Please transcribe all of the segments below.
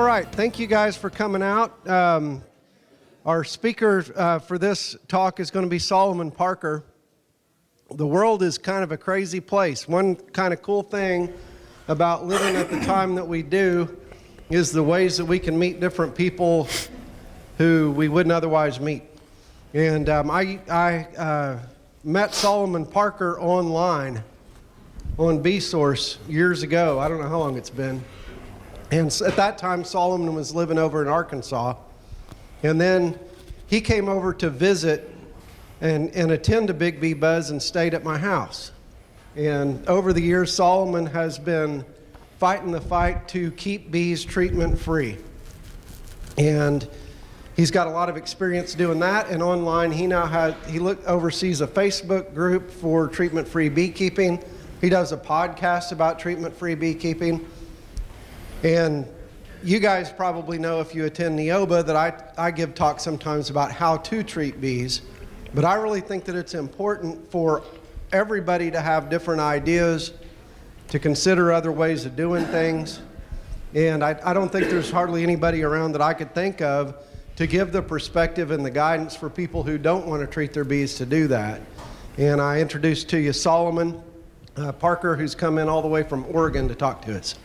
right, thank you guys for coming out. Our speaker for this talk is going to be Solomon Parker. The world is kind of a crazy place. One kind of cool thing about living at the time that we do is the ways that we can meet different people who we wouldn't otherwise meet. And I met Solomon Parker online on BSource years ago. I don't know how long it's been. And at that time, Solomon was living over in Arkansas. And then he came over to visit and attend a Big Bee Buzz and stayed at my house. And over the years, Solomon has been fighting the fight to keep bees treatment-free. And he's got a lot of experience doing that. And online, he oversees a Facebook group for treatment-free beekeeping. He does a podcast about treatment-free beekeeping. And you guys probably know, if you attend NEOBA, that I give talks sometimes about how to treat bees. But I really think that it's important for everybody to have different ideas, to consider other ways of doing things. And I don't think there's hardly anybody around that I could think of to give the perspective and the guidance for people who don't want to treat their bees to do that. And I introduced to you Solomon Parker, who's come in all the way from Oregon to talk to us.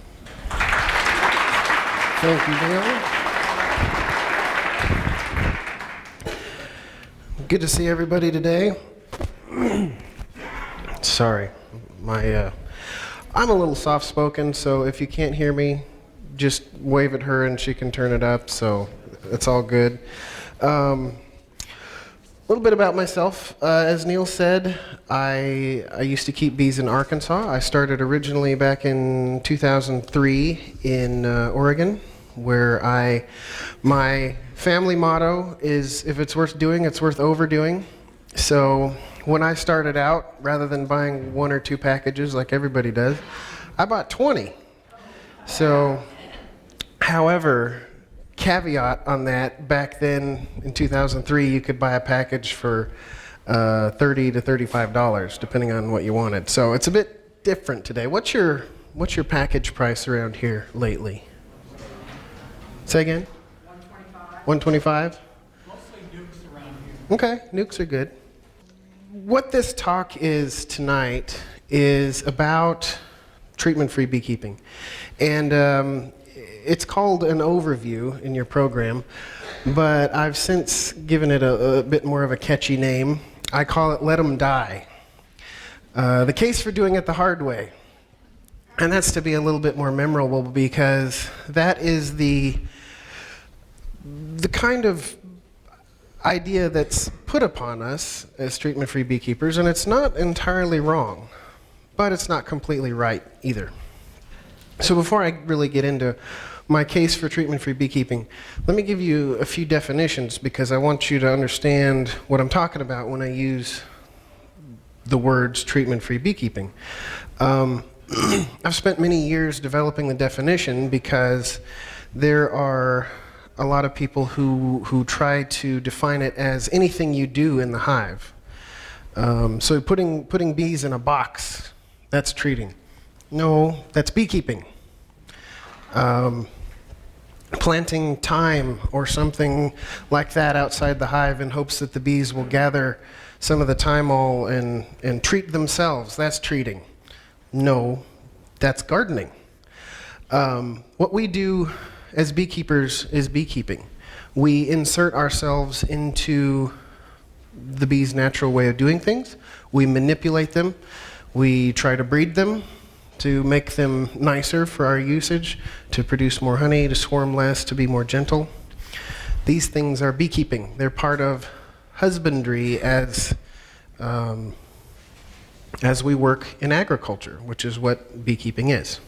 Thank you, Neil. Good to see everybody today. Sorry, I'm a little soft-spoken, so if you can't hear me, just wave at her and she can turn it up, so it's all good. A little bit about myself. As Neil said, I used to keep bees in Arkansas. I started originally back in 2003 in Oregon, where my family motto is, if it's worth doing, it's worth overdoing. So when I started out, rather than buying 1 or 2 packages like everybody does, I bought 20. So, however, caveat on that, back then in 2003, you could buy a package for $30 to $35, depending on what you wanted. So it's a bit different today. What's your package price around here lately? Say again? $125. Mostly nukes around here. Okay, nukes are good. What this talk is tonight is about treatment-free beekeeping. And it's called an overview in your program, but I've since given it a bit more of a catchy name. I call it Let 'em Die. The case for doing it the hard way. And that's to be a little bit more memorable, because that is the kind of idea that's put upon us as treatment-free beekeepers, and it's not entirely wrong, but it's not completely right either. So before I really get into my case for treatment-free beekeeping, let me give you a few definitions, because I want you to understand what I'm talking about when I use the words treatment-free beekeeping. I've spent many years developing the definition, because there are a lot of people who try to define it as anything you do in the hive. So putting bees in a box, that's treating. No, that's beekeeping. Planting thyme or something like that outside the hive in hopes that the bees will gather some of the thymol and treat themselves, that's treating. No, that's gardening. What we do as beekeepers is beekeeping. We insert ourselves into the bee's natural way of doing things. We manipulate them. We try to breed them to make them nicer for our usage, to produce more honey, to swarm less, to be more gentle. These things are beekeeping. They're part of husbandry as we work in agriculture, which is what beekeeping is.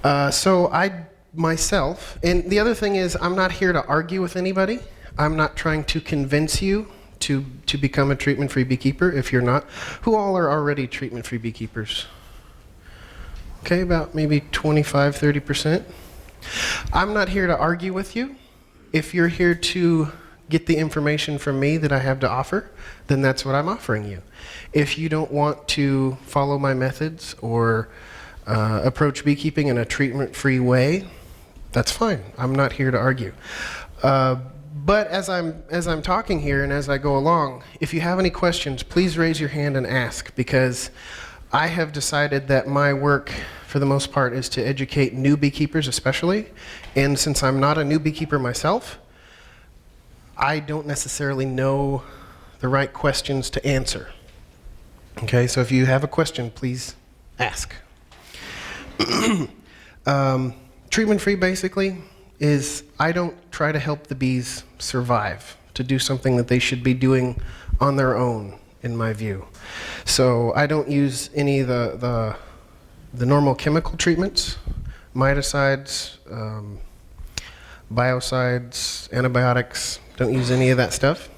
So I myself, and the other thing is, I'm not here to argue with anybody. I'm not trying to convince you to become a treatment-free beekeeper if you're not. Who all are already treatment-free beekeepers? Okay, about maybe 25, 30%. I'm not here to argue with you. If you're here to get the information from me that I have to offer, then that's what I'm offering you. If you don't want to follow my methods or approach beekeeping in a treatment-free way, That's fine. I'm not here to argue. But as I'm talking here and as I go along, if you have any questions, please raise your hand and ask, because I have decided that my work, for the most part, is to educate new beekeepers especially. And since I'm not a new beekeeper myself, I don't necessarily know the right questions to answer. Okay, so if you have a question, please ask. Treatment-free basically is I don't try to help the bees survive, to do something that they should be doing on their own, in my view. So I don't use any of the normal chemical treatments, miticides, biocides, antibiotics. Don't use any of that stuff.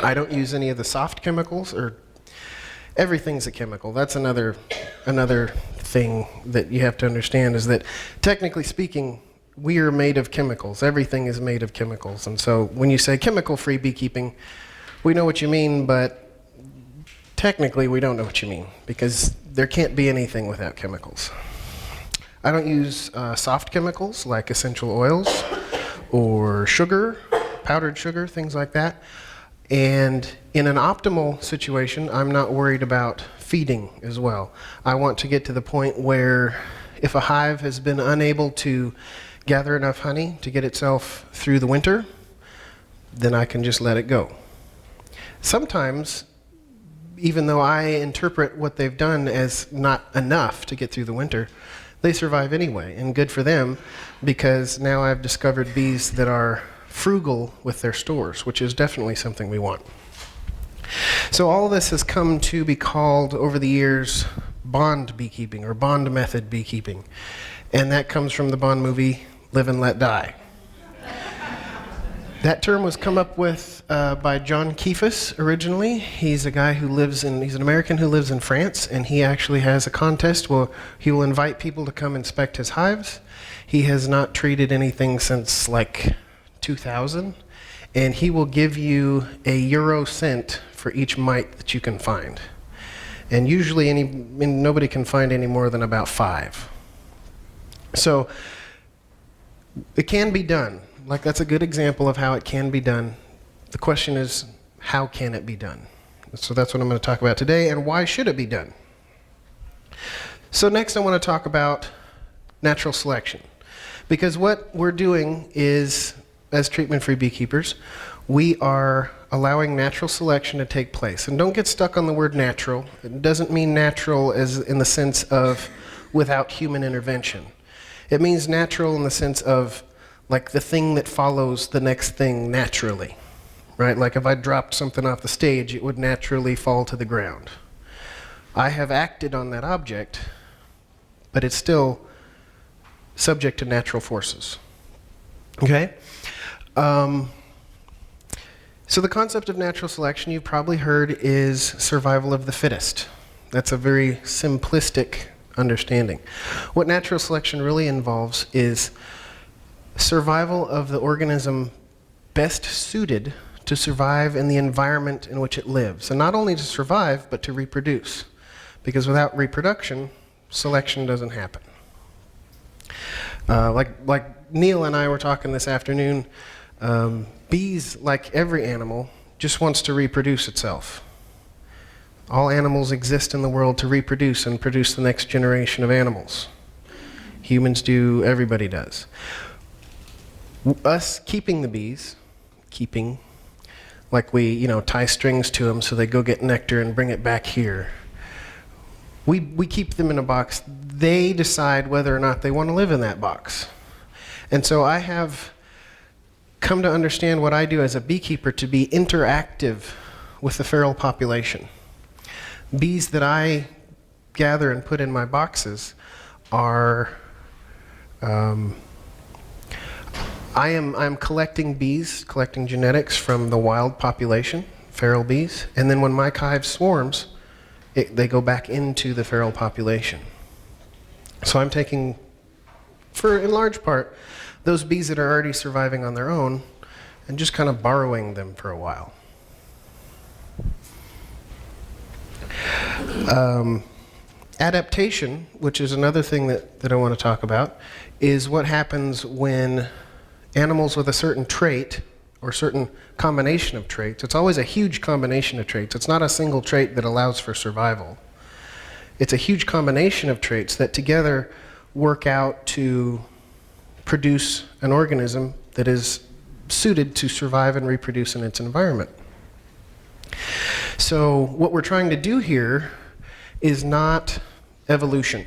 I don't use any of the soft chemicals, or everything's a chemical. That's another thing that you have to understand, is that technically speaking, we are made of chemicals. Everything is made of chemicals. And so when you say chemical-free beekeeping, we know what you mean, but technically we don't know what you mean, because there can't be anything without chemicals. I don't use soft chemicals like essential oils or sugar, powdered sugar, things like that. And in an optimal situation, I'm not worried about feeding as well. I want to get to the point where if a hive has been unable to gather enough honey to get itself through the winter, then I can just let it go. Sometimes, even though I interpret what they've done as not enough to get through the winter, they survive anyway, and good for them, because now I've discovered bees that are frugal with their stores, which is definitely something we want. So all this has come to be called over the years bond beekeeping, or bond method beekeeping, and that comes from the Bond movie Live and Let Die. That term was come up with by John Keefus originally. He's a guy he's an American who lives in France, and he actually has a contest where he will invite people to come inspect his hives. He has not treated anything since like 2000, and he will give you a euro cent for each mite that you can find. And usually nobody can find any more than about 5. So it can be done. Like, that's a good example of how it can be done. The question is, how can it be done? So that's what I'm going to talk about today, and why should it be done? So next I want to talk about natural selection. Because what we're doing is, as treatment-free beekeepers, we are allowing natural selection to take place. And don't get stuck on the word natural. It doesn't mean natural as in the sense of without human intervention. It means natural in the sense of like the thing that follows the next thing naturally, right? Like if I dropped something off the stage, it would naturally fall to the ground. I have acted on that object, but it's still subject to natural forces. Okay? So the concept of natural selection you've probably heard is survival of the fittest. That's a very simplistic understanding. What natural selection really involves is survival of the organism best suited to survive in the environment in which it lives. And not only to survive, but to reproduce. Because without reproduction, selection doesn't happen. Like Neil and I were talking this afternoon, bees, like every animal, just wants to reproduce itself. All animals exist in the world to reproduce and produce the next generation of animals. Humans do, everybody does. Us keeping the bees, like we, tie strings to them so they go get nectar and bring it back here. We keep them in a box. They decide whether or not they want to live in that box. And so I have come to understand what I do as a beekeeper to be interactive with the feral population. Bees that I gather and put in my boxes are, I'm collecting bees, collecting genetics from the wild population, feral bees, and then when my hive swarms, they go back into the feral population. So I'm taking, in large part, those bees that are already surviving on their own and just kind of borrowing them for a while. Adaptation, which is another thing that I want to talk about, is what happens when animals with a certain trait or certain combination of traits, it's always a huge combination of traits. It's not a single trait that allows for survival. It's a huge combination of traits that together work out to produce an organism that is suited to survive and reproduce in its environment. So what we're trying to do here is not evolution.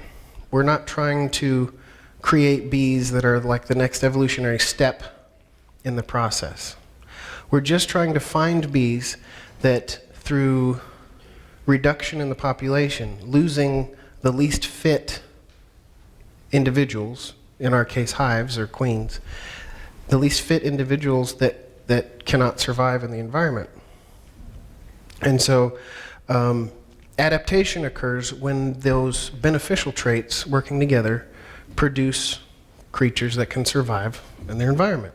We're not trying to create bees that are like the next evolutionary step in the process. We're just trying to find bees that through reduction in the population, losing the least fit individuals, in our case hives or queens, the least fit individuals that cannot survive in the environment. And so adaptation occurs when those beneficial traits working together produce creatures that can survive in their environment.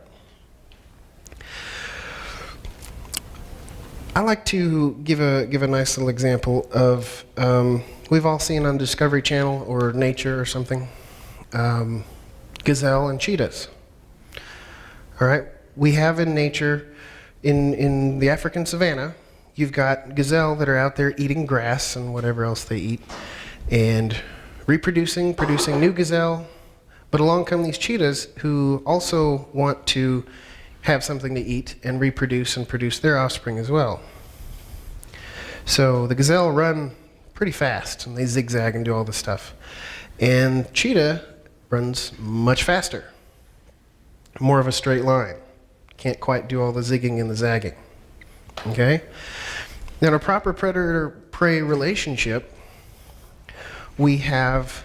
I like to give a nice little example of, we've all seen on Discovery Channel or Nature or something, gazelle and cheetahs. All right, we have in nature, in the African savanna, you've got gazelle that are out there eating grass and whatever else they eat, and reproducing, producing new gazelle, but along come these cheetahs who also want to have something to eat and reproduce and produce their offspring as well. So the gazelle run pretty fast and they zigzag and do all this stuff. And cheetah runs much faster, more of a straight line. Can't quite do all the zigging and the zagging. Okay? Now in a proper predator-prey relationship, we have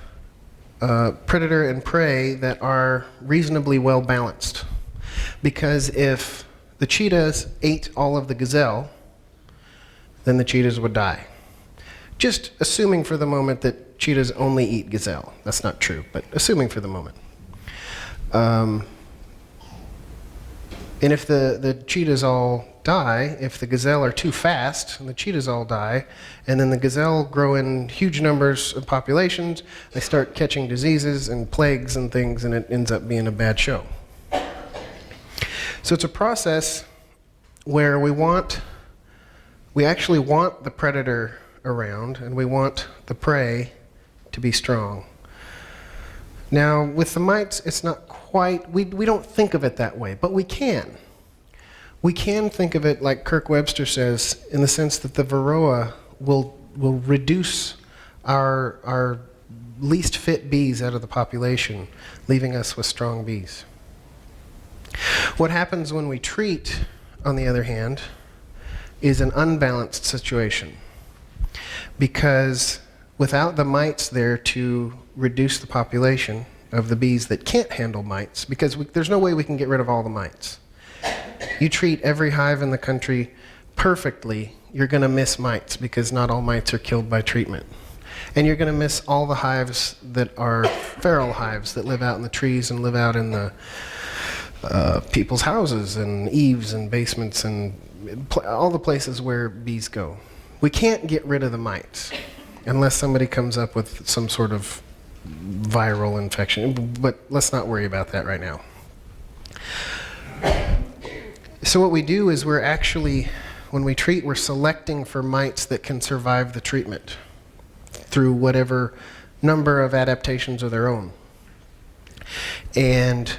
predator and prey that are reasonably well balanced. Because if the cheetahs ate all of the gazelle, then the cheetahs would die. Just assuming for the moment that cheetahs only eat gazelle. That's not true, but assuming for the moment. And if the cheetahs all die, if the gazelle are too fast, and the cheetahs all die, and then the gazelle grow in huge numbers of populations, they start catching diseases and plagues and things, and it ends up being a bad show. So it's a process where we actually want the predator around and we want the prey to be strong. Now with the mites, it's not quite, we don't think of it that way, but we can. We can think of it like Kirk Webster says, in the sense that the varroa will reduce our least fit bees out of the population, leaving us with strong bees. What happens when we treat, on the other hand, is an unbalanced situation. Because without the mites there to reduce the population of the bees that can't handle mites, because there's no way we can get rid of all the mites. You treat every hive in the country perfectly, you're going to miss mites because not all mites are killed by treatment. And you're going to miss all the hives that are feral hives that live out in the trees and live out in the people's houses and eaves and basements and all the places where bees go. We can't get rid of the mites unless somebody comes up with some sort of viral infection, but let's not worry about that right now. So what we do is we're actually, when we treat, we're selecting for mites that can survive the treatment through whatever number of adaptations of their own. And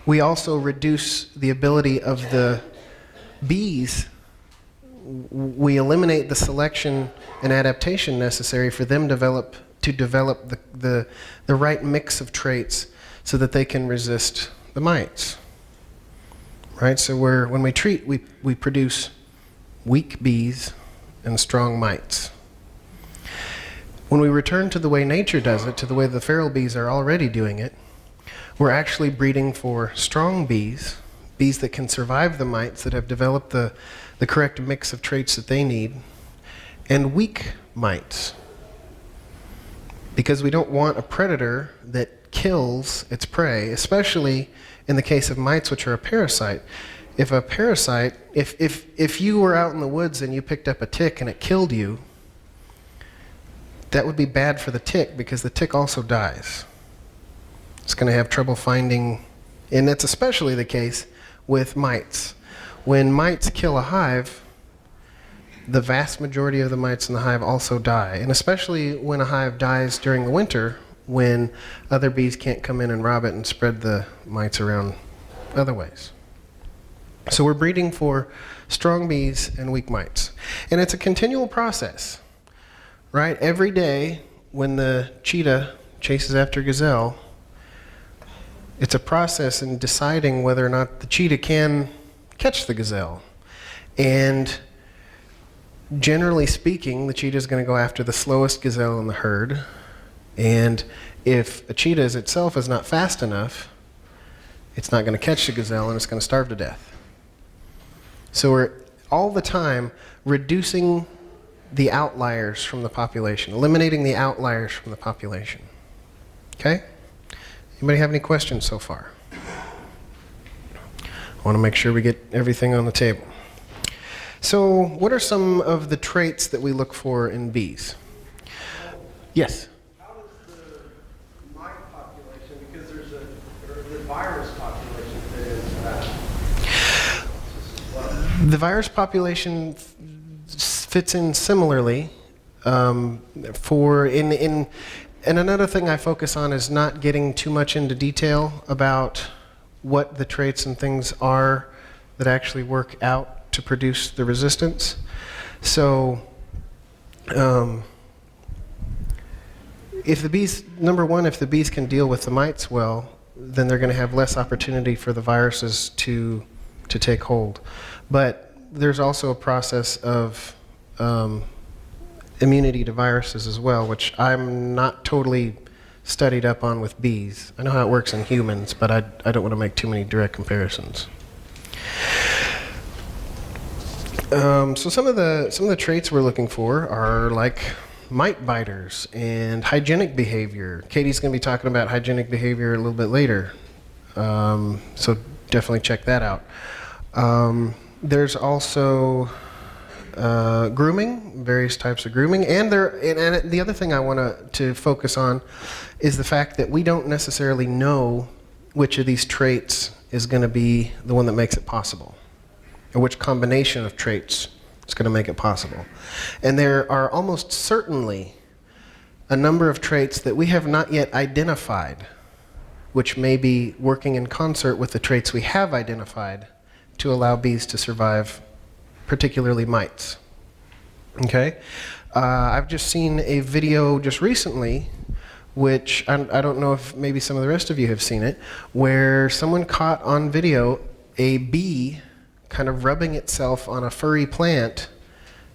we also reduce the ability of the bees. We eliminate the selection and adaptation necessary for them to develop the right mix of traits so that they can resist the mites. Right? So when we treat, we produce weak bees and strong mites. When we return to the way nature does it, to the way the feral bees are already doing it, we're actually breeding for strong bees, bees that can survive the mites, that have developed the correct mix of traits that they need, and weak mites. Because we don't want a predator that kills its prey, especially in the case of mites, which are a parasite. If a parasite, if you were out in the woods and you picked up a tick and it killed you, that would be bad for the tick because the tick also dies. It's going to have trouble finding, and that's especially the case with mites. When mites kill a hive, the vast majority of the mites in the hive also die, and especially when a hive dies during the winter when other bees can't come in and rob it and spread the mites around other ways. So we're breeding for strong bees and weak mites. And it's a continual process, right? Every day when the cheetah chases after gazelle, it's a process in deciding whether or not the cheetah can catch the gazelle. And generally speaking, the cheetah is going to go after the slowest gazelle in the herd. And if a cheetah itself is not fast enough, it's not going to catch the gazelle and it's going to starve to death. So we're all the time reducing the outliers from the population, eliminating the outliers from the population. Okay? Anybody have any questions so far? I want to make sure we get everything on the table. So what are some of the traits that we look for in bees? Yes? How does the mite population, because there's the virus population fit into that? The virus population fits in similarly. And another thing I focus on is not getting too much into detail about what the traits and things are that actually work out to produce the resistance. So if the bees, number one, if the bees can deal with the mites well, then they're going to have less opportunity for the viruses to take hold. But there's also a process of immunity to viruses as well, which I'm not totally studied up on with bees. I know how it works in humans, but I don't want to make too many direct comparisons. So some of the traits we're looking for are like mite biters and hygienic behavior. Katie's going to be talking about hygienic behavior a little bit later, so definitely check that out. There's also grooming, various types of grooming, and the other thing I want to focus on is the fact that we don't necessarily know which of these traits is going to be the one that makes it possible, or which combination of traits is going to make it possible. And there are almost certainly a number of traits that we have not yet identified, which may be working in concert with the traits we have identified to allow bees to survive, particularly mites. Okay? I've just seen a video just recently, which I don't know if maybe some of the rest of you have seen it, where someone caught on video a bee kind of rubbing itself on a furry plant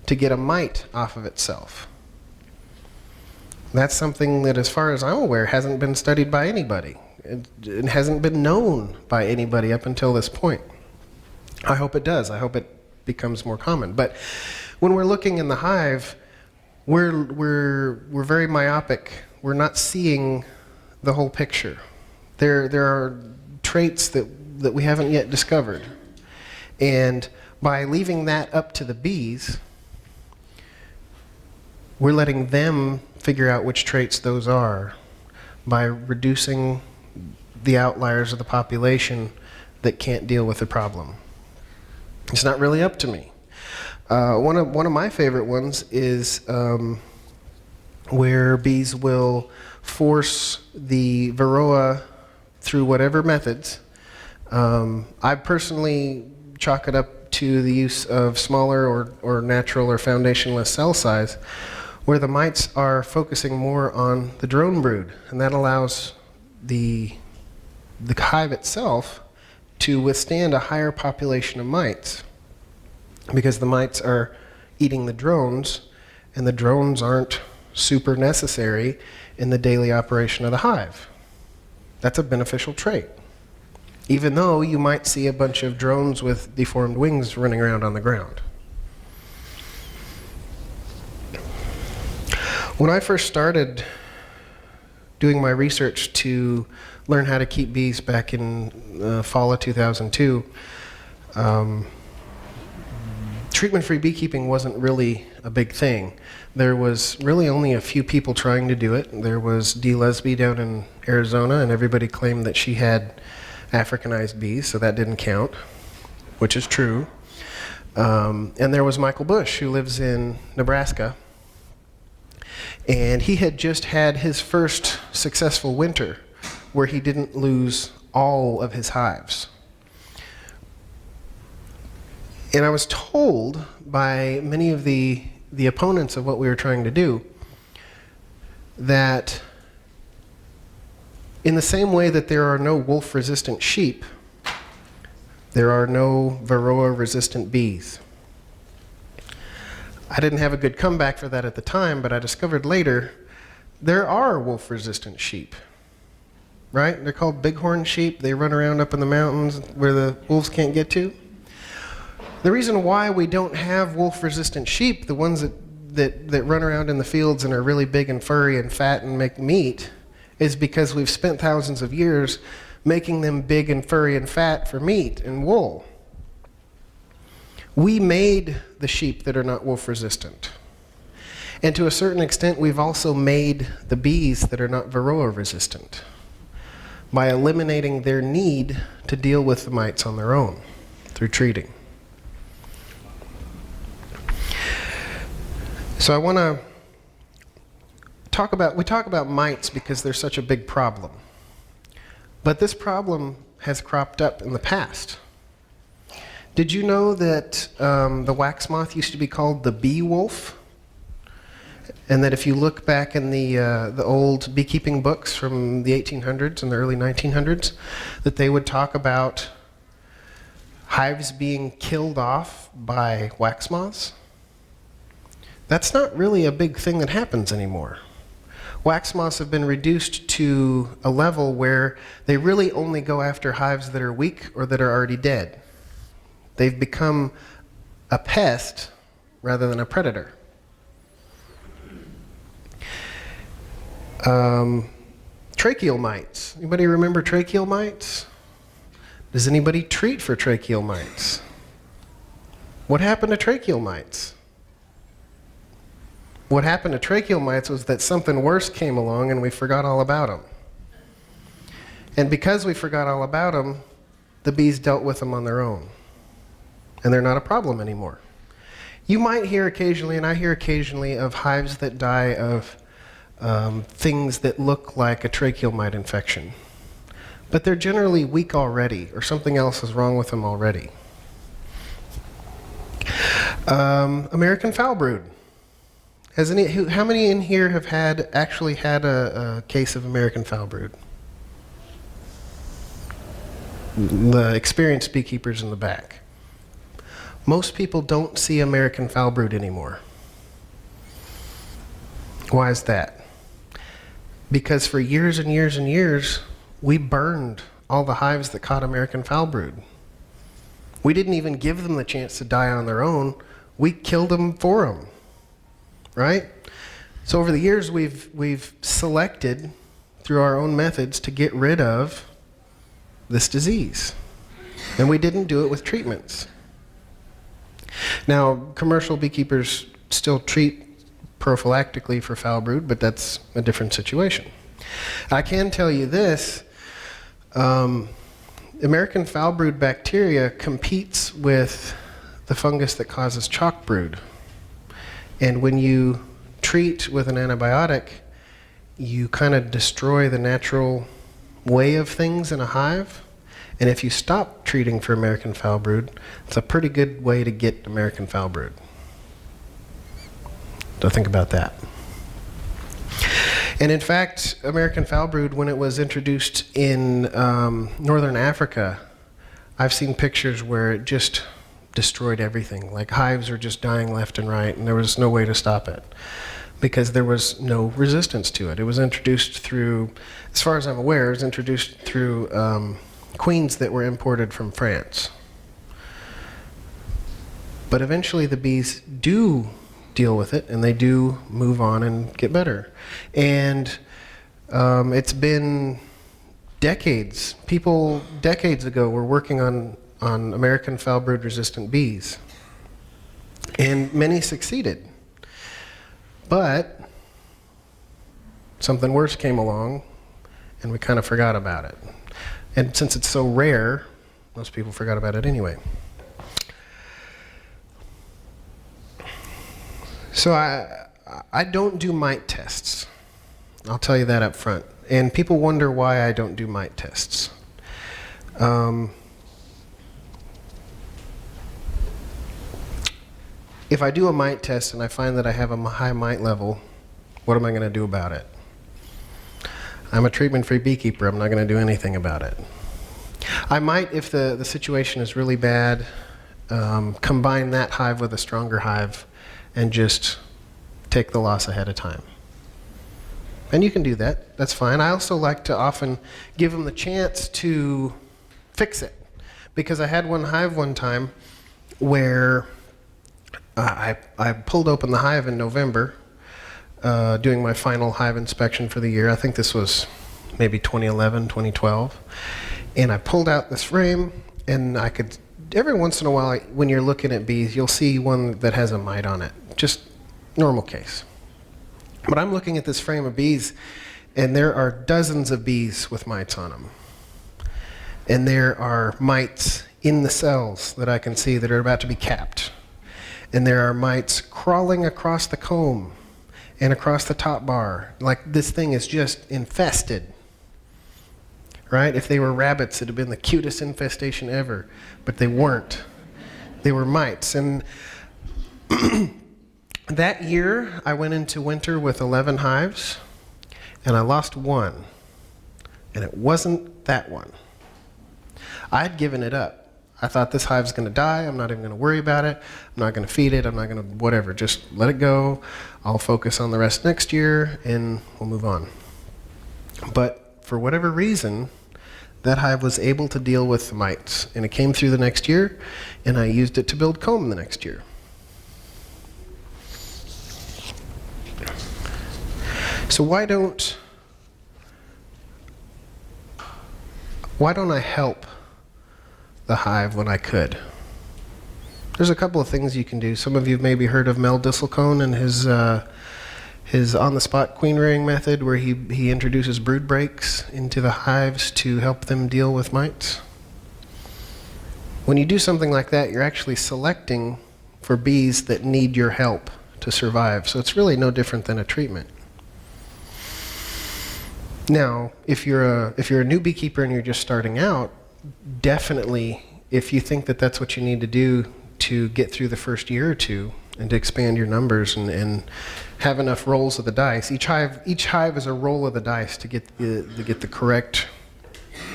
to get a mite off of itself. That's something that, as far as I'm aware, hasn't been studied by anybody. It hasn't been known by anybody up until this point. I hope it does. I hope it becomes more common. But when we're looking in the hive, we're very myopic. We're not seeing the whole picture. There are traits that we haven't yet discovered. And by leaving that up to the bees, we're letting them figure out which traits those are by reducing the outliers of the population that can't deal with the problem. It's not really up to me. One of my favorite ones is where bees will force the varroa through whatever methods. I personally chalk it up to the use of smaller or natural or foundationless cell size, where the mites are focusing more on the drone brood, and that allows the hive itself to withstand a higher population of mites, because the mites are eating the drones, and the drones aren't super necessary in the daily operation of the hive. That's a beneficial trait, even though you might see a bunch of drones with deformed wings running around on the ground. When I first started doing my research to learn how to keep bees back in fall of 2002, treatment-free beekeeping wasn't really a big thing. There was really only a few people trying to do it. There was Dee Lesby down in Arizona, and everybody claimed that she had Africanized bees, so that didn't count, which is true. And there was Michael Bush, who lives in Nebraska, and he had just had his first successful winter where he didn't lose all of his hives. And I was told by many of the opponents of what we were trying to do that in the same way that there are no wolf-resistant sheep, there are no varroa-resistant bees. I didn't have a good comeback for that at the time, but I discovered later there are wolf-resistant sheep, right? They're called bighorn sheep. They run around up in the mountains where the wolves can't get to. The reason why we don't have wolf-resistant sheep, the ones that run around in the fields and are really big and furry and fat and make meat, is because we've spent thousands of years making them big and furry and fat for meat and wool. We made the sheep that are not wolf-resistant. And to a certain extent, we've also made the bees that are not varroa-resistant by eliminating their need to deal with the mites on their own through treating. So I want to talk about mites because they're such a big problem. But this problem has cropped up in the past. Did you know that the wax moth used to be called the bee wolf? And that if you look back in the old beekeeping books from the 1800s and the early 1900s, that they would talk about hives being killed off by wax moths? That's not really a big thing that happens anymore. Wax moths have been reduced to a level where they really only go after hives that are weak or that are already dead. They've become a pest rather than a predator. Tracheal mites. Anybody remember tracheal mites? Does anybody treat for tracheal mites? What happened to tracheal mites? What happened to tracheal mites was that something worse came along and we forgot all about them. And because we forgot all about them, the bees dealt with them on their own. And they're not a problem anymore. You might hear occasionally, and I hear occasionally, of hives that die of things that look like a tracheal mite infection. But they're generally weak already, or something else is wrong with them already. American foul brood. How many in here have actually had a case of American foul brood? The experienced beekeepers in the back. Most people don't see American foul brood anymore. Why is that? Because for years and years and years, we burned all the hives that caught American foul brood. We didn't even give them the chance to die on their own. We killed them for them. Right? So over the years, we've selected through our own methods to get rid of this disease. And we didn't do it with treatments. Now, commercial beekeepers still treat prophylactically for foul brood, but that's a different situation. I can tell you this, American foul brood bacteria competes with the fungus that causes chalk brood. And when you treat with an antibiotic, you kind of destroy the natural way of things in a hive. And if you stop treating for American foul brood, it's a pretty good way to get American foul brood. So think about that. And in fact, American foul brood, when it was introduced in northern Africa, I've seen pictures where it just destroyed everything. Like hives were just dying left and right, and there was no way to stop it because there was no resistance to it. It was introduced through, as far as I'm aware, it was introduced through queens that were imported from France. But eventually the bees do deal with it, and they do move on and get better. And it's been decades. People decades ago were working on American foul brood resistant bees. And many succeeded. But something worse came along, and we kind of forgot about it. And since it's so rare, most people forgot about it anyway. So I don't do mite tests. I'll tell you that up front. And people wonder why I don't do mite tests. If I do a mite test and I find that I have a high mite level, what am I going to do about it? I'm a treatment-free beekeeper. I'm not going to do anything about it. I might, if the situation is really bad, combine that hive with a stronger hive and just take the loss ahead of time. And you can do that. That's fine. I also like to often give them the chance to fix it. Because I had one hive one time where I pulled open the hive in November, doing my final hive inspection for the year. I think this was maybe 2011, 2012. And I pulled out this frame, and I could, every once in a while, when you're looking at bees, you'll see one that has a mite on it. Just normal case. But I'm looking at this frame of bees, and there are dozens of bees with mites on them. And there are mites in the cells that I can see that are about to be capped. And there are mites crawling across the comb and across the top bar. Like, this thing is just infested. Right? If they were rabbits, it would have been the cutest infestation ever. But they weren't. They were mites. And that year, I went into winter with 11 hives, and I lost one. And it wasn't that one. I'd given it up. I thought, this hive's going to die. I'm not even going to worry about it. I'm not going to feed it. I'm not going to whatever. Just let it go. I'll focus on the rest next year, and we'll move on. But for whatever reason, that hive was able to deal with the mites. And it came through the next year, and I used it to build comb the next year. So why don't I help the hive when I could? There's a couple of things you can do. Some of you have maybe heard of Mel Disselkoen and his on-the-spot queen rearing method, where he introduces brood breaks into the hives to help them deal with mites. When you do something like that, you're actually selecting for bees that need your help to survive. So it's really no different than a treatment. Now, if you're a new beekeeper and you're just starting out, definitely, if you think that that's what you need to do to get through the first year or two and to expand your numbers and have enough rolls of the dice. Each hive is a roll of the dice to get the correct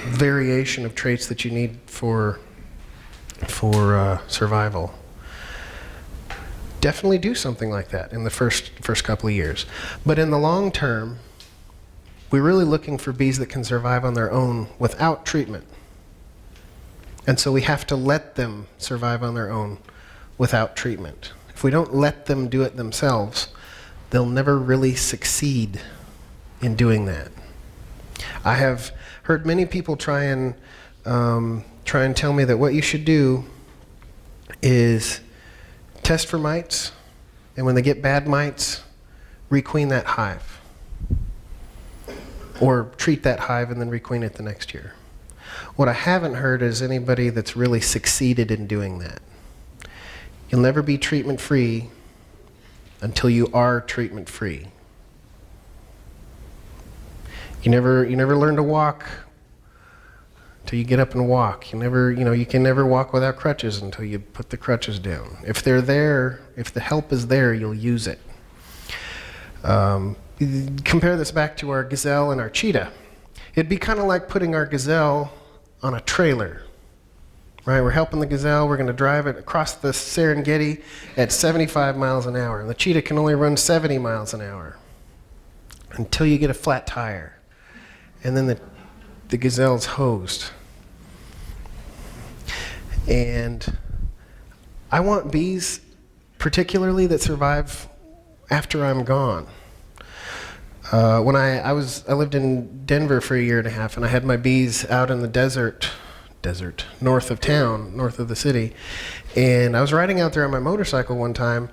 variation of traits that you need for survival. Definitely do something like that in the first couple of years. But in the long term, we're really looking for bees that can survive on their own without treatment. And so we have to let them survive on their own without treatment. If we don't let them do it themselves, they'll never really succeed in doing that. I have heard many people try and tell me that what you should do is test for mites, and when they get bad mites, requeen that hive. Or treat that hive and then requeen it the next year. What I haven't heard is anybody that's really succeeded in doing that. You'll never be treatment-free until you are treatment-free. You never learn to walk until you get up and walk. You can never walk without crutches until you put the crutches down. If they're there, if the help is there, you'll use it. Compare this back to our gazelle and our cheetah. It'd be kind of like putting our gazelle on a trailer. Right, we're helping the gazelle, we're going to drive it across the Serengeti at 75 miles an hour. And the cheetah can only run 70 miles an hour until you get a flat tire. And then the gazelle's hosed. And I want bees, particularly, that survive after I'm gone. When I lived in Denver for a year and a half, and I had my bees out in the desert desert, north of town, north of the city. And I was riding out there on my motorcycle one time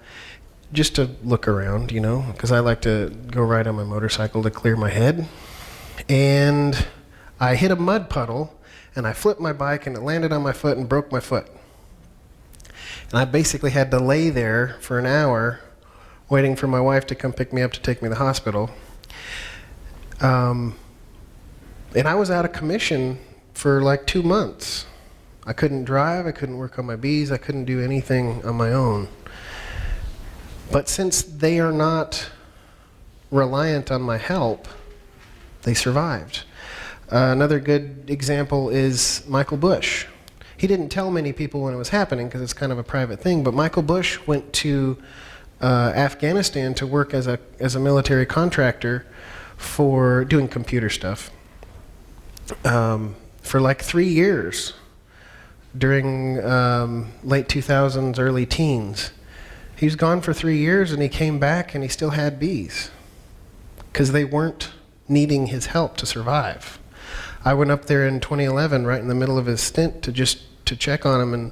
just to look around, you know, because I like to go ride on my motorcycle to clear my head. And I hit a mud puddle, and I flipped my bike, and it landed on my foot and broke my foot. And I basically had to lay there for an hour waiting for my wife to come pick me up to take me to the hospital. And I was out of commission for like 2 months. I couldn't drive, I couldn't work on my bees, I couldn't do anything on my own. But since they are not reliant on my help, they survived. Another good example is Michael Bush. He didn't tell many people when it was happening because it's kind of a private thing, but Michael Bush went to Afghanistan to work as a military contractor for doing computer stuff for like 3 years during late 2000s, early teens. He was gone for 3 years, and he came back and he still had bees because they weren't needing his help to survive. I went up there in 2011 right in the middle of his stint to check on him,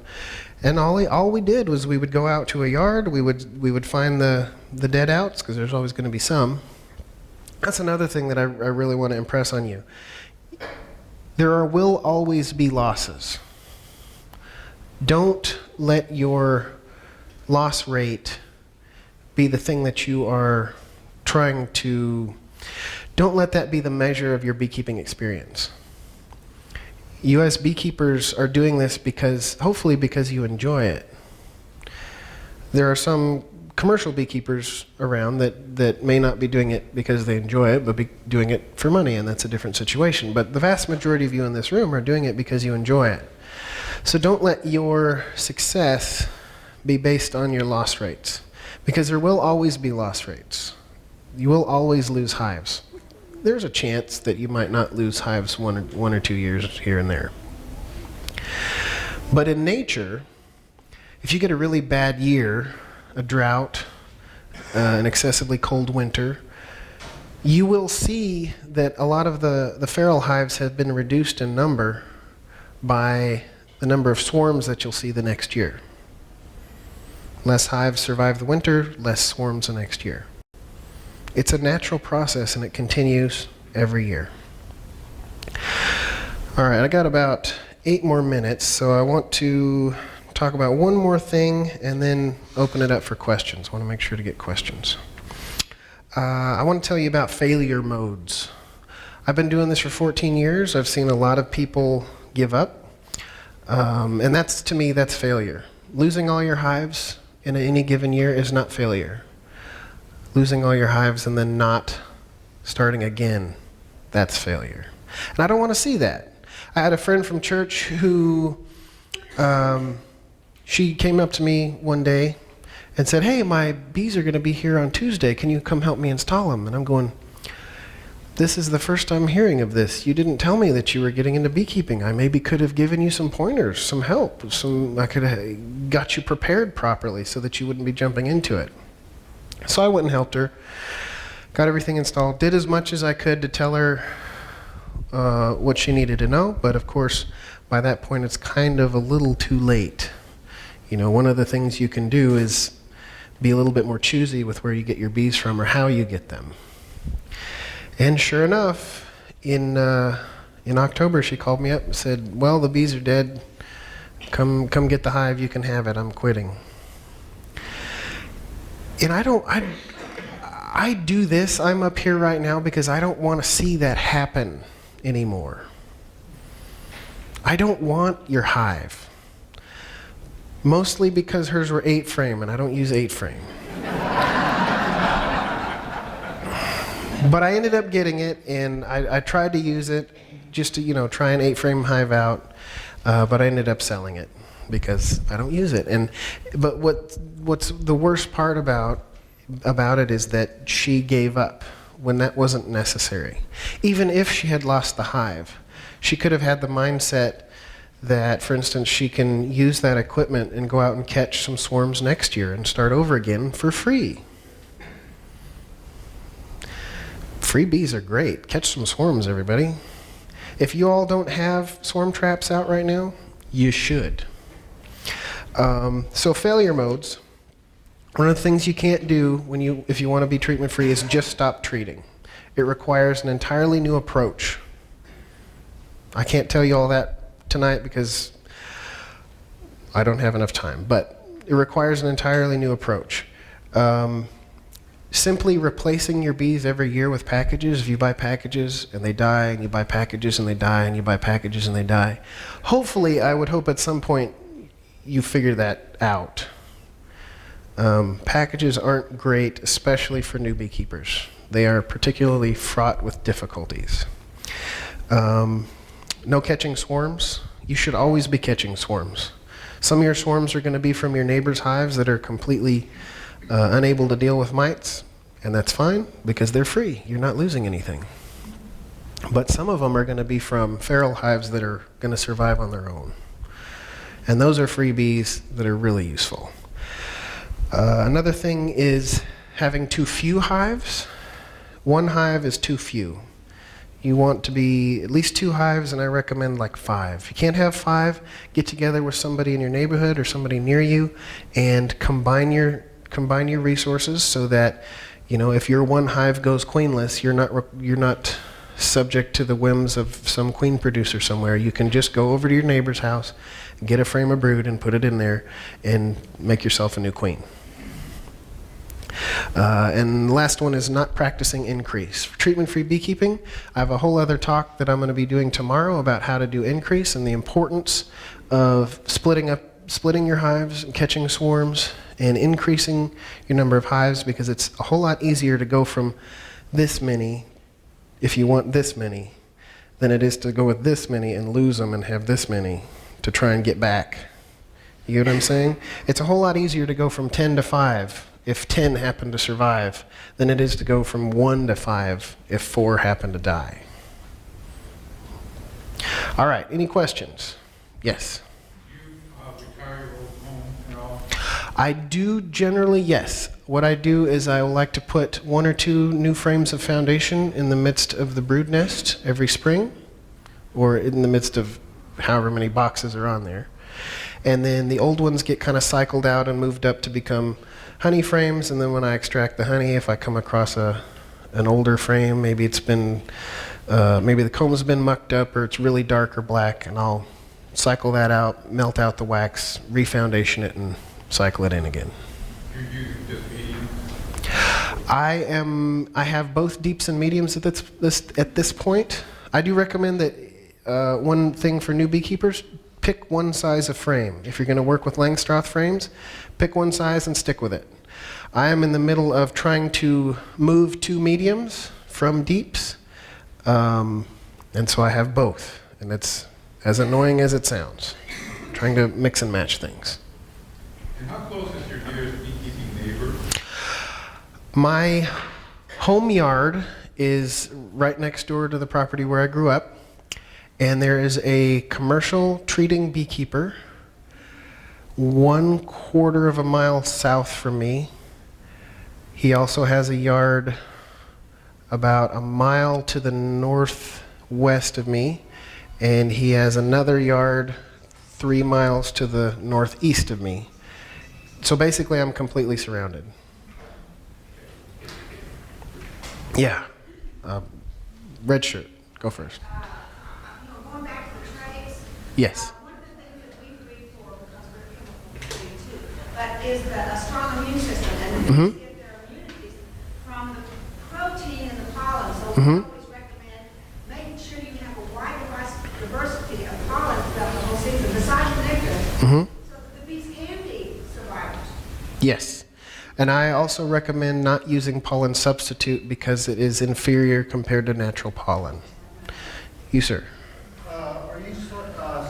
and all we did was we would go out to a yard, we would find the dead outs, because there's always going to be some. That's another thing that I really want to impress on you. There will always be losses. Don't let your loss rate be the thing that you are trying to, don't let that be the measure of your beekeeping experience. You as beekeepers are doing this hopefully because you enjoy it. There are some commercial beekeepers around that may not be doing it because they enjoy it, but be doing it for money, and that's a different situation. But the vast majority of you in this room are doing it because you enjoy it. So don't let your success be based on your loss rates, because there will always be loss rates. You will always lose hives. There's a chance that you might not lose hives one or 2 years here and there. But in nature, if you get a really bad year, a drought, an excessively cold winter, you will see that a lot of the feral hives have been reduced in number by the number of swarms that you'll see the next year. Less hives survive the winter, less swarms the next year. It's a natural process, and it continues every year. All right, I got about 8 more minutes, so I want to talk about one more thing and then open it up for questions. I want to make sure to get questions. I want to tell you about failure modes. I've been doing this for 14 years. I've seen a lot of people give up, and to me, that's failure. Losing all your hives in any given year is not failure. Losing all your hives and then not starting again, that's failure. And I don't want to see that. I had a friend from church who, she came up to me one day and said, "Hey, my bees are going to be here on Tuesday. Can you come help me install them?" And I'm going, "This is the first time hearing of this. You didn't tell me that you were getting into beekeeping. I maybe could have given you some pointers, some help. I could have got you prepared properly so that you wouldn't be jumping into it." So I went and helped her, got everything installed, did as much as I could to tell her what she needed to know, but of course, by that point, it's kind of a little too late. You know, one of the things you can do is be a little bit more choosy with where you get your bees from or how you get them. And sure enough, in October, she called me up and said, "Well, the bees are dead. Come get the hive. You can have it. I'm quitting." And I do this, I'm up here right now because I don't want to see that happen anymore. I don't want your hive. Mostly because hers were 8 frame and I don't use 8 frame. But I ended up getting it, and I tried to use it just to, try an 8 frame hive out, but I ended up selling it because I don't use it. But what's the worst part about it is that she gave up when that wasn't necessary. Even if she had lost the hive, she could have had the mindset that, for instance, she can use that equipment and go out and catch some swarms next year and start over again for free. Free bees are great. Catch some swarms, everybody. If you all don't have swarm traps out right now, you should. So failure modes. One of the things you can't do if you want to be treatment free is just stop treating. It requires an entirely new approach. I can't tell you all that tonight because I don't have enough time, but it requires an entirely new approach. Simply replacing your bees every year with packages, if you buy packages and they die, and you buy packages and they die, and you buy packages and they die. Hopefully, I would hope at some point you figure that out. Packages aren't great, especially for new beekeepers. They are particularly fraught with difficulties. No catching swarms. You should always be catching swarms. Some of your swarms are going to be from your neighbor's hives that are completely unable to deal with mites, and that's fine because they're free. You're not losing anything. But some of them are going to be from feral hives that are going to survive on their own. And those are freebies that are really useful. Another thing is having too few hives. One hive is too few. You want to be at least 2 hives, and I recommend like 5. If you can't have 5, get together with somebody in your neighborhood or somebody near you and combine your resources so that, you know, if your one hive goes queenless, you're not subject to the whims of some queen producer somewhere. You can just go over to your neighbor's house, get a frame of brood and put it in there and make yourself a new queen. And the last one is not practicing increase. For treatment-free beekeeping, I have a whole other talk that I'm going to be doing tomorrow about how to do increase and the importance of splitting your hives and catching swarms and increasing your number of hives, because it's a whole lot easier to go from this many, if you want this many, than it is to go with this many and lose them and have this many to try and get back. You get what I'm saying? It's a whole lot easier to go from 10 to 5 if 10 happen to survive than it is to go from 1 to 5 if 4 happen to die. All right, any questions? Yes? You retire your old home and all? I do generally, yes. What I do is I like to put 1 or 2 new frames of foundation in the midst of the brood nest every spring, or in the midst of however many boxes are on there. And then the old ones get kind of cycled out and moved up to become honey frames, and then when I extract the honey, if I come across an older frame, maybe it's been, maybe the comb's been mucked up or it's really dark or black, and I'll cycle that out, melt out the wax, refoundation it, and cycle it in again. You're using just medium? I have both deeps and mediums at this point. I do recommend that one thing for new beekeepers, pick one size of frame. If you're going to work with Langstroth frames, pick one size and stick with it. I am in the middle of trying to move 2 mediums from deeps, and so I have both, and it's as annoying as it sounds, trying to mix and match things. And how close is your nearest beekeeping neighbor? My home yard is right next door to the property where I grew up, and there is a commercial treating beekeeper 1/4 of a mile south from me. He also has a yard about a mile to the northwest of me, and he has another yard 3 miles to the northeast of me. So basically, I'm completely surrounded. Yeah. Red shirt. Go first. Going back to the traits. Yes. One of the things that we breed for, because we're chemical breed too, but is a strong immune system, and we get their immunities from the protein in the pollen. So we always recommend making sure you have a wide diversity of pollen throughout the whole season, besides the nectar, so that the bees can be survivors. Yes. And I also recommend not using pollen substitute because it is inferior compared to natural pollen. You, sir. Are you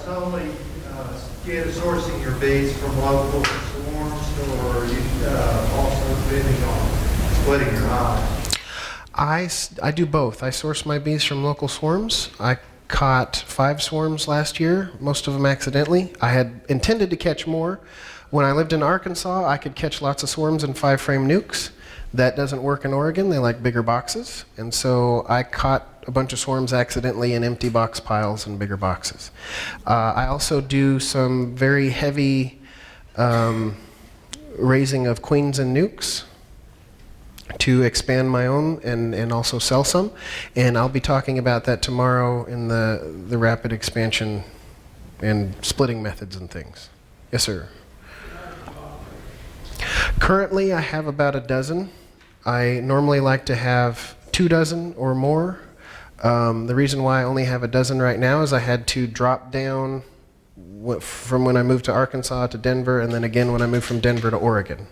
solely sourcing your bees from local swarms, or are you also bidding on splitting your hives? I do both. I source my bees from local swarms. I caught 5 swarms last year, most of them accidentally. I had intended to catch more. When I lived in Arkansas, I could catch lots of swarms in 5-frame nukes. That doesn't work in Oregon. They like bigger boxes. And so I caught a bunch of swarms accidentally in empty box piles and bigger boxes. I also do some very heavy raising of queens and nukes to expand my own and also sell some. And I'll be talking about that tomorrow in the rapid expansion and splitting methods and things. Yes, sir. Currently, I have about a dozen. I normally like to have 2 dozen or more. The reason why I only have a dozen right now is I had to drop down from when I moved to Arkansas to Denver, and then again when I moved from Denver to Oregon.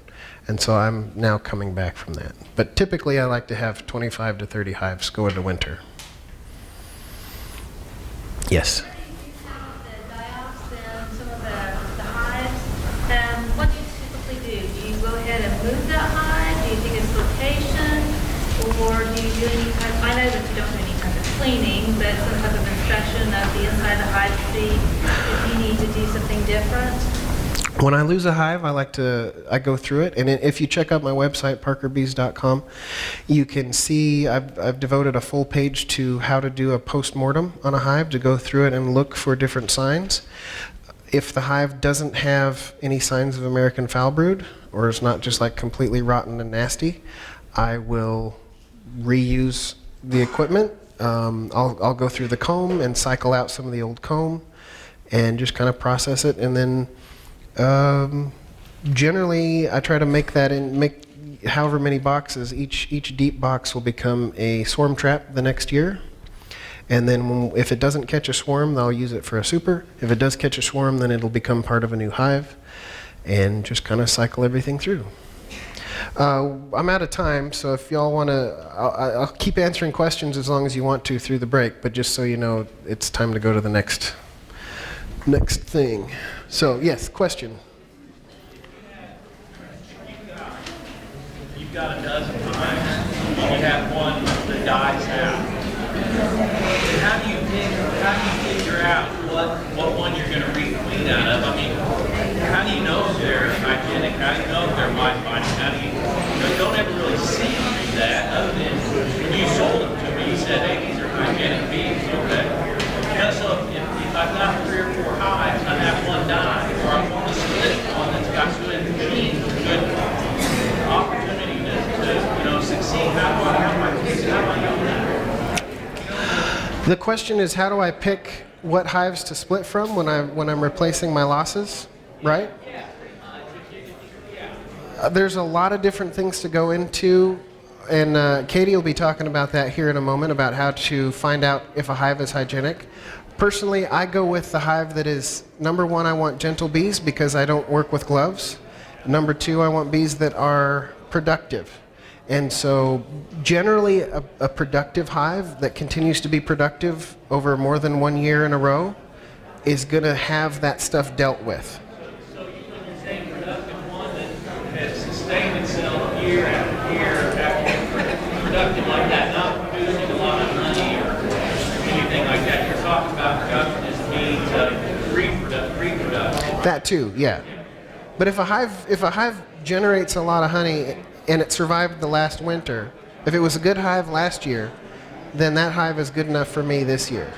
And so I'm now coming back from that. But typically I like to have 25 to 30 hives go into winter. Yes? The dioxin, some of the hives, what do you typically do? Do you go ahead and move that hive? Do you think it's location? Or do you do any type, I know that you don't do any type of cleaning, but some type of inspection of the inside of the hive to see if you need to do something different? When I lose a hive, I go through it, and if you check out my website, parkerbees.com, you can see I've devoted a full page to how to do a post-mortem on a hive, to go through it and look for different signs. If the hive doesn't have any signs of American foul brood, or is not just like completely rotten and nasty, I will reuse the equipment. I'll go through the comb and cycle out some of the old comb and just kind of process it, and then generally, I try to make however many boxes. Each deep box will become a swarm trap the next year. And then if it doesn't catch a swarm, they'll use it for a super. If it does catch a swarm, then it'll become part of a new hive. And just kind of cycle everything through. I'm out of time, so if y'all want to, I'll keep answering questions as long as you want to through the break. But just so you know, it's time to go to the next thing. So, yes, question. You've got a dozen hives, and you have one that dies out. How do you figure out what one you're going to re-queen out of? I mean, how do you know if they're hygienic? How do you know if they're wife-finding? How do you don't ever really see that other than when you sold them to me, you said, hey, these are hygienic bees, okay? So if I've got 3 or 4 hives and I have one die, or I want to split one that's got good genes, good opportunity to succeed, how do I know that? The question is, how do I pick what hives to split from when I'm replacing my losses, right? There's a lot of different things to go into, and Katie will be talking about that here in a moment, about how to find out if a hive is hygienic. Personally, I go with the hive that is, number 1, I want gentle bees because I don't work with gloves. Number 2, I want bees that are productive. And so generally a productive hive that continues to be productive over more than 1 year in a row is going to have that stuff dealt with. So you wouldn't say productive one that has sustained itself year after year after productive like that, not producing a lot of honey or anything like that. You're talking about production as means reproduction. That too, yeah. But if a hive generates a lot of honey and it survived the last winter, if it was a good hive last year, then that hive is good enough for me this year.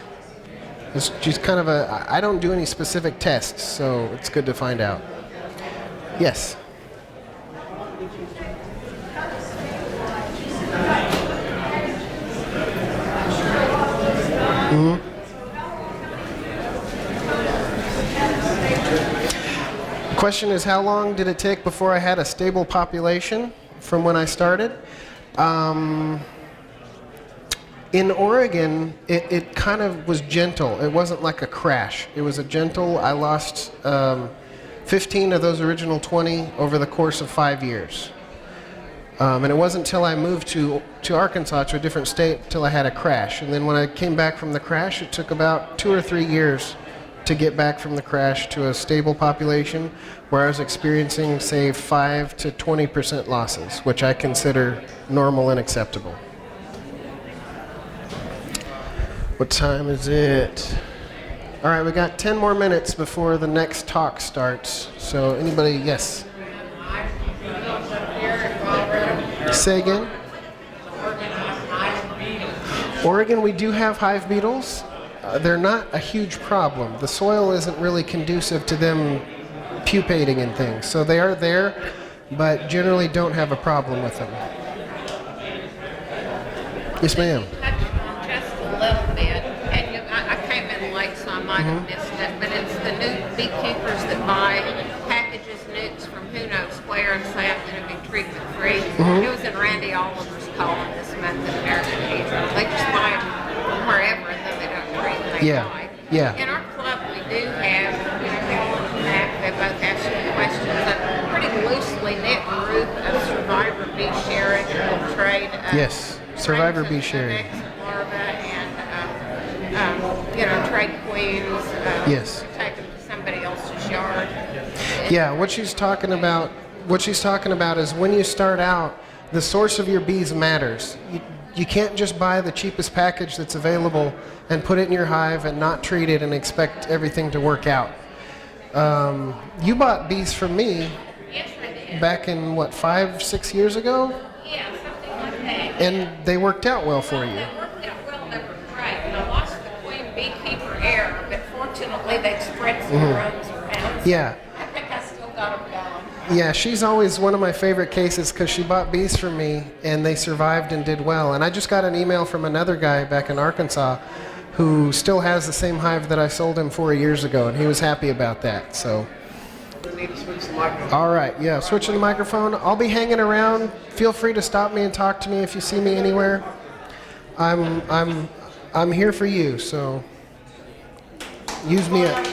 It's just kind of I don't do any specific tests, so it's good to find out. Yes? Mm-hmm. The question is, how long did it take before I had a stable population from when I started? In Oregon, it kind of was gentle. It wasn't like a crash. It was a gentle, I lost 15 of those original 20 over the course of 5 years. And it wasn't until I moved to Arkansas, to a different state, till I had a crash. And then when I came back from the crash, it took about 2 or 3 years to get back from the crash to a stable population where I was experiencing, say, 5 to 20% losses, which I consider normal and acceptable. What time is it? All right, we got 10 more minutes before the next talk starts. So anybody, yes? Say again? Oregon, we do have hive beetles. They're not a huge problem. The soil isn't really conducive to them pupating and things. So they are there, but generally don't have a problem with them. Yes, ma'am. Touched on just a little bit, and I came in late, so I might have missed it, but it's the new beekeepers that buy packages nukes from who knows where and say I'm going to be treatment-free. It was in Randy Oliver's column this month in American Hero. They just buy them from wherever, and then they don't treat them, they die. Yeah. In our club, we do have, Helen and Mac, they both ask some questions, a pretty loosely knit group of survivor bee sharing and trade. Yes. Survivor bee sharing. Larvae and, trade queens. Yes. Take them to somebody else's yard. Yeah, what she's talking about is when you start out, the source of your bees matters. You can't just buy the cheapest package that's available and put it in your hive and not treat it and expect everything to work out. You bought bees from me Yes, I did. back in, 5-6 years ago? Yeah, something like that. And they worked out well for you. They worked out well, they were great. And I lost the queen beekeeper error, but fortunately they spread some drones around. Yeah. I think I still got them going. Yeah, she's always one of my favorite cases because she bought bees from me and they survived and did well. And I just got an email from another guy back in Arkansas who still has the same hive that I sold him 4 years ago, and he was happy about that. So. We need to switch the microphone. All right, yeah, switching the microphone. I'll be hanging around. Feel free to stop me and talk to me if you see me anywhere. I'm here for you, so use me up.